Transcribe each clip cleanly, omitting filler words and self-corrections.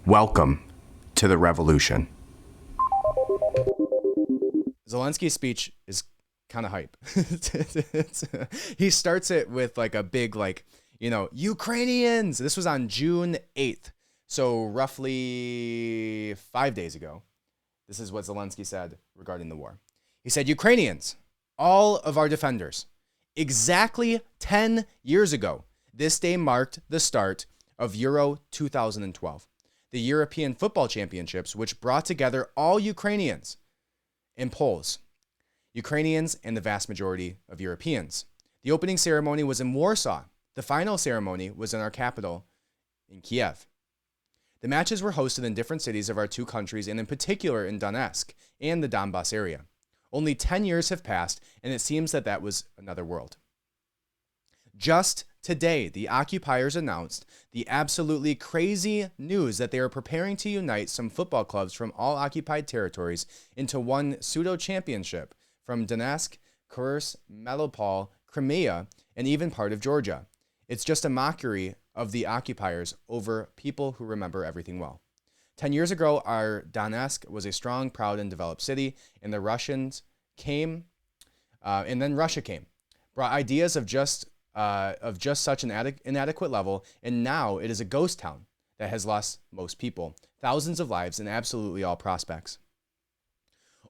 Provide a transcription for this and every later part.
Welcome to the revolution. Zelensky's speech is kind of hype. He starts it with like a big, Ukrainians. This was on June 8th. So roughly 5 days ago. This is what Zelensky said regarding the war. He said, Ukrainians, all of our defenders, exactly 10 years ago, this day marked the start of Euro 2012, the European Football Championships, which brought together all Ukrainians and Poles, Ukrainians, and the vast majority of Europeans. The opening ceremony was in Warsaw. The final ceremony was in our capital, in Kiev. The matches were hosted in different cities of our two countries, and in particular in Donetsk and the Donbas area. Only 10 years have passed, and it seems that was another world. Just today, the occupiers announced the absolutely crazy news that they are preparing to unite some football clubs from all occupied territories into one pseudo-championship from Donetsk, Kursk, Mariupol, Crimea, and even part of Georgia. It's just a mockery of the occupiers over people who remember everything well. 10 years ago, our Donetsk was a strong, proud, and developed city, and the Russians came, and then Russia came, brought ideas of just such an inadequate level, and now it is a ghost town that has lost most people, thousands of lives, and absolutely all prospects.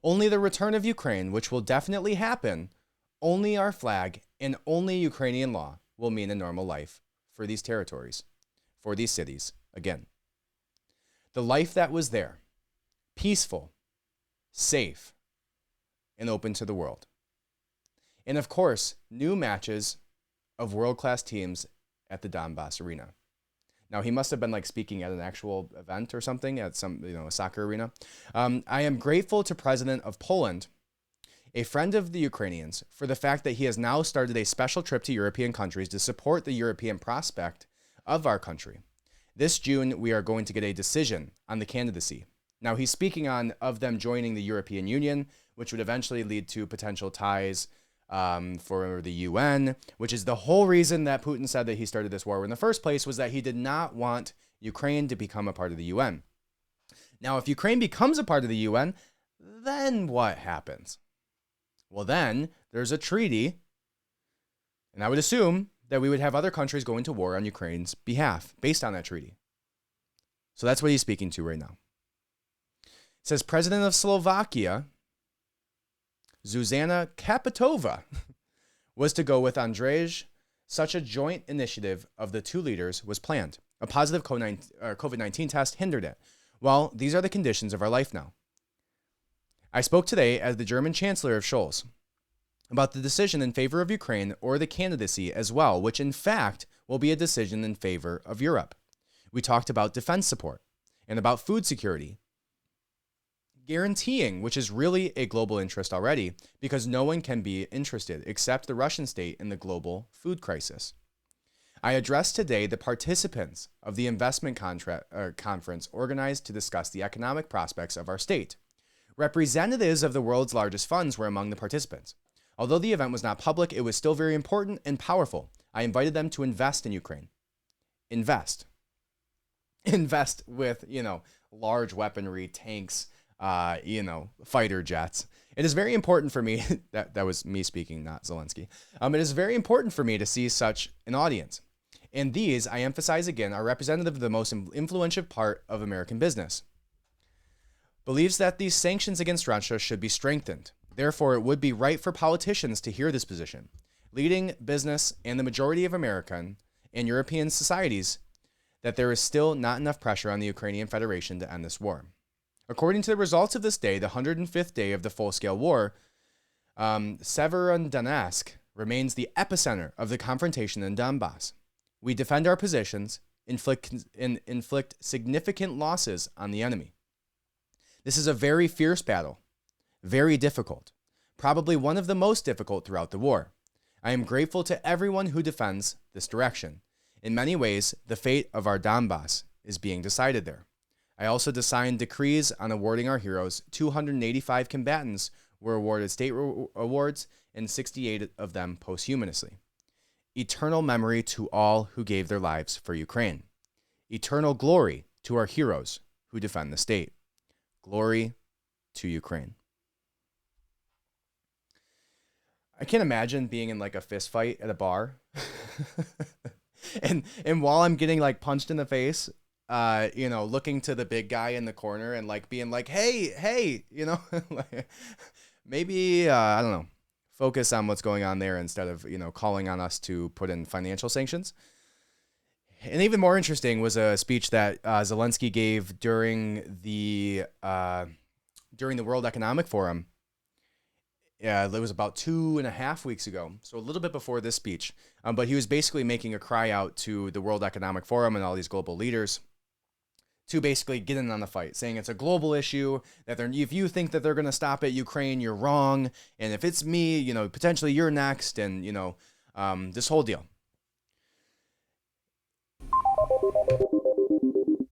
Only the return of Ukraine, which will definitely happen, only our flag, and only Ukrainian law will mean a normal life for these territories, for these cities, again. The life that was there, peaceful, safe, and open to the world. And of course, new matches of world-class teams at the Donbas arena. Now, he must have been speaking at an actual event or something at a soccer arena. I am grateful to President of Poland, a friend of the Ukrainians, for the fact that he has now started a special trip to European countries to support the European prospect of our country. This June, we are going to get a decision on the candidacy. Now, he's speaking of them joining the European Union, which would eventually lead to potential ties for the UN, which is the whole reason that Putin said that he started this war in the first place, was that he did not want Ukraine to become a part of the UN. Now, if Ukraine becomes a part of the UN, then what happens? Well, then there's a treaty, and I would assume that we would have other countries going to war on Ukraine's behalf based on that treaty. So that's what he's speaking to right now. It says President of Slovakia, Zuzana Kapitova, was to go with Andrzej. Such a joint initiative of the two leaders was planned. A positive COVID-19 test hindered it. Well, these are the conditions of our life now. I spoke today as the German Chancellor of Scholz about the decision in favor of Ukraine or the candidacy as well, which in fact will be a decision in favor of Europe. We talked about defense support and about food security, guaranteeing, which is really a global interest already, because no one can be interested except the Russian state in the global food crisis. I addressed today the participants of the investment conference organized to discuss the economic prospects of our state. Representatives of the world's largest funds were among the participants. Although the event was not public, it was still very important and powerful. I invited them to invest in Ukraine. Invest with, large weaponry, tanks, fighter jets. It is very important for me, that was me speaking, not Zelensky. It is very important for me to see such an audience. And these, I emphasize again, are representative of the most influential part of American business. Believes that these sanctions against Russia should be strengthened. Therefore, it would be right for politicians to hear this position. Leading business and the majority of American and European societies that there is still not enough pressure on the Ukrainian Federation to end this war. According to the results of this day, the 105th day of the full-scale war, Severodonetsk remains the epicenter of the confrontation in Donbas. We defend our positions, inflict significant losses on the enemy. This is a very fierce battle, very difficult, probably one of the most difficult throughout the war. I am grateful to everyone who defends this direction. In many ways, the fate of our Donbas is being decided there. I also signed decrees on awarding our heroes. 285 combatants were awarded state awards, and 68 of them posthumously. Eternal memory to all who gave their lives for Ukraine. Eternal glory to our heroes who defend the state. Glory to Ukraine. I can't imagine being in like a fist fight at a bar. and while I'm getting like punched in the face, looking to the big guy in the corner and like being like, hey, like, maybe, I don't know, focus on what's going on there instead of, calling on us to put in financial sanctions. And even more interesting was a speech that Zelenskyy gave during the World Economic Forum. Yeah, it was about 2.5 weeks ago, so a little bit before this speech. But he was basically making a cry out to the World Economic Forum and all these global leaders to basically get in on the fight, saying it's a global issue, that if you think that they're going to stop at Ukraine, you're wrong. And if it's me, potentially you're next. And, this whole deal.